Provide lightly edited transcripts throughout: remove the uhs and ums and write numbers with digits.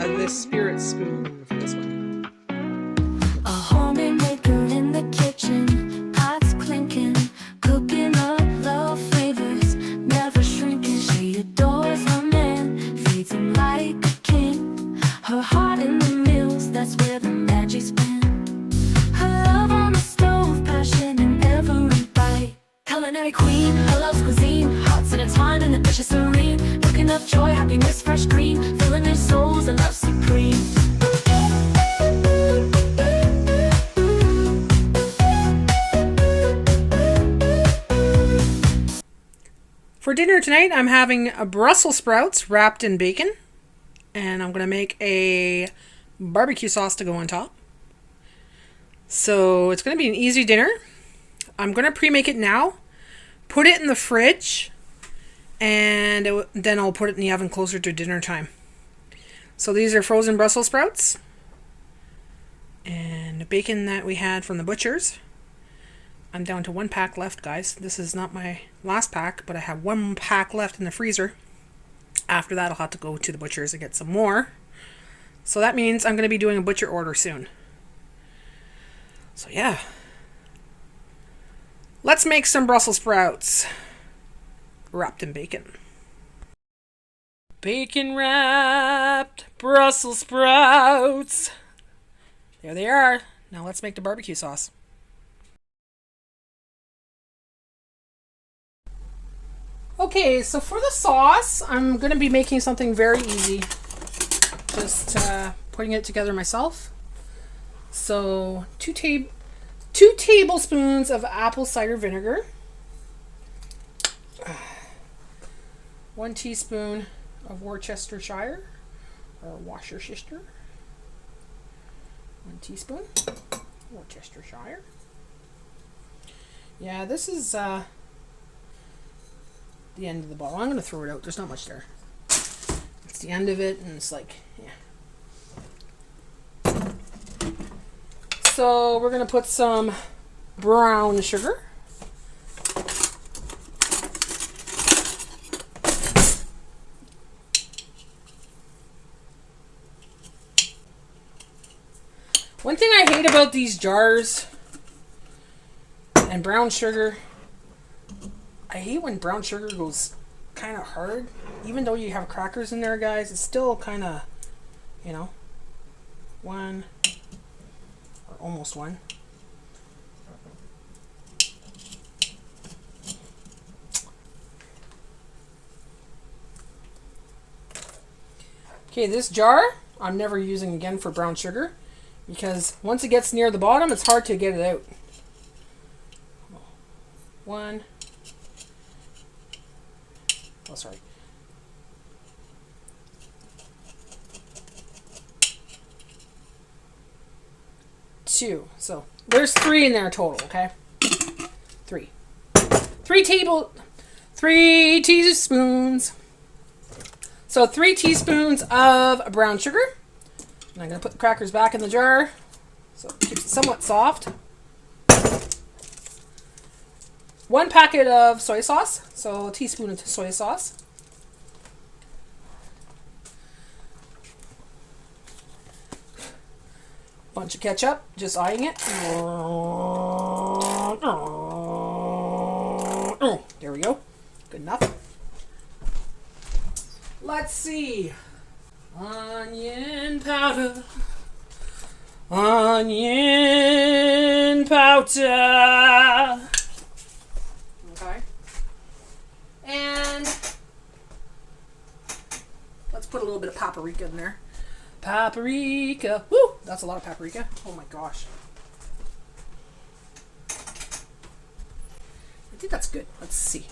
this spirit spoon for this one. A homemaker in the kitchen, pots clinking, cooking up love flavors, never shrinking. She adores her man, feeds him like a king. Her heart in the meals, that's where the magic's been. Her love on the stove, passion in every bite. Culinary queen, her love's cuisine, hearts intertwined in a dish is serene. Cooking up joy, happiness, fresh green, filling their souls and love supreme. For dinner tonight, I'm having a Brussels sprouts wrapped in bacon. And I'm going to make a barbecue sauce to go on top. So it's going to be an easy dinner. I'm going to pre-make it now. Put it in the fridge. And then I'll put it in the oven closer to dinner time. So these are frozen Brussels sprouts. And the bacon that we had from the butcher's. I'm down to 1 pack left, guys. This is not my last pack, but I have 1 pack left in the freezer. After that, I'll have to go to the butcher's and get some more. So that means I'm going to be doing a butcher order soon. So yeah. Let's make some Brussels sprouts wrapped in bacon. Bacon wrapped Brussels sprouts. There they are. Now let's make the barbecue sauce. Okay, so for the sauce, I'm going to be making something very easy. Just putting it together myself. So, 2 tablespoons of apple cider vinegar. 1 teaspoon of Worcestershire, or Worcestershire. 1 teaspoon Worcestershire. Yeah, this is the end of the bottle. I'm going to throw it out. There's not much there. It's the end of it, and it's like, yeah. So we're going to put some brown sugar. One thing I hate about these jars and brown sugar, I hate when brown sugar goes kind of hard. Even though you have crackers in there, guys, it's still kind of, 1 or almost 1. Okay, this jar I'm never using again for brown sugar because once it gets near the bottom, it's hard to get it out. 1. Oh, sorry. 2. So there's 3 in there total, okay? 3. 3 teaspoons. So 3 teaspoons of brown sugar. And I'm going to put the crackers back in the jar so it keeps it somewhat soft. 1 packet of soy sauce, so a teaspoon of soy sauce. Bunch of ketchup, just eyeing it. There we go. Good enough. Let's see. Onion powder. Onion powder. Okay. And let's put a little bit of paprika in there. Paprika. Woo! That's a lot of paprika. Oh my gosh. I think that's good. Let's see.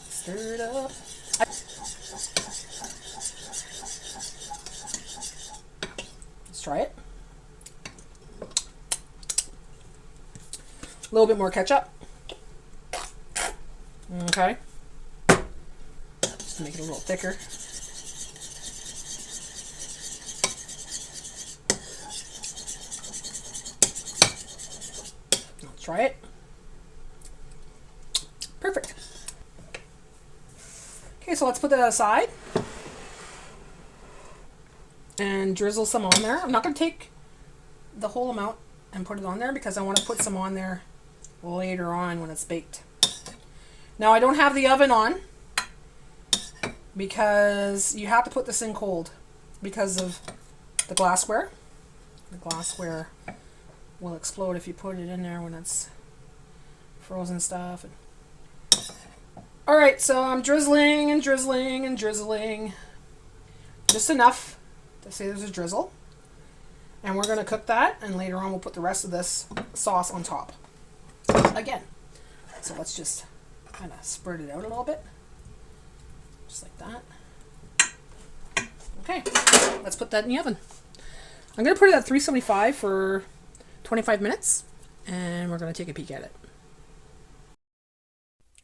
Stir it up. Let's try it. A little bit more ketchup. Okay. Just to make it a little thicker. Let's try it. Perfect. Okay, so let's put that aside. and drizzle some on there. I'm not going to take the whole amount and put it on there because I want to put some on there later on when it's baked. Now I don't have the oven on because you have to put this in cold because of the glassware. The glassware will explode if you put it in there when it's frozen stuff. Alright, so I'm drizzling and drizzling and drizzling. Just enough to say there's a drizzle. And we're going to cook that, and later on we'll put the rest of this sauce on top. Again. So let's just kind of spread it out a little bit. Just like that. Okay, let's put that in the oven. I'm going to put it at 375 for 25 minutes, and we're going to take a peek at it.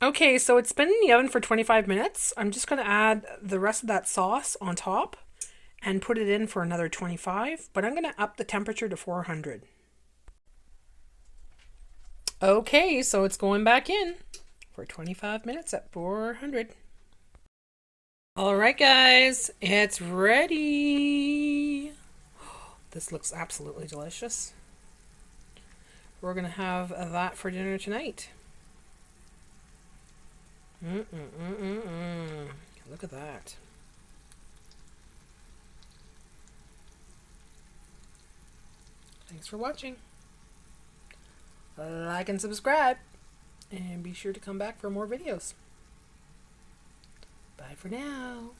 Okay, so it's been in the oven for 25 minutes. I'm just going to add the rest of that sauce on top and put it in for another 25, but I'm going to up the temperature to 400. Okay, so it's going back in for 25 minutes at 400. All right, guys, it's ready. This looks absolutely delicious. We're going to have that for dinner tonight. Look at that. Thanks for watching. Like and subscribe. And be sure to come back for more videos. Bye for now.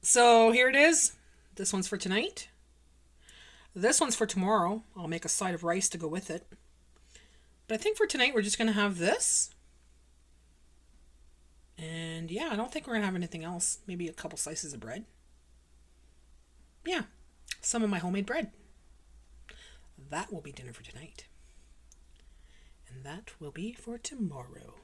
So here it is. This one's for tonight. This one's for tomorrow. I'll make a side of rice to go with it. But I think for tonight we're just going to have this. And yeah, I don't think we're going to have anything else. Maybe a couple slices of bread. Yeah, some of my homemade bread. That will be dinner for tonight. And that will be for tomorrow.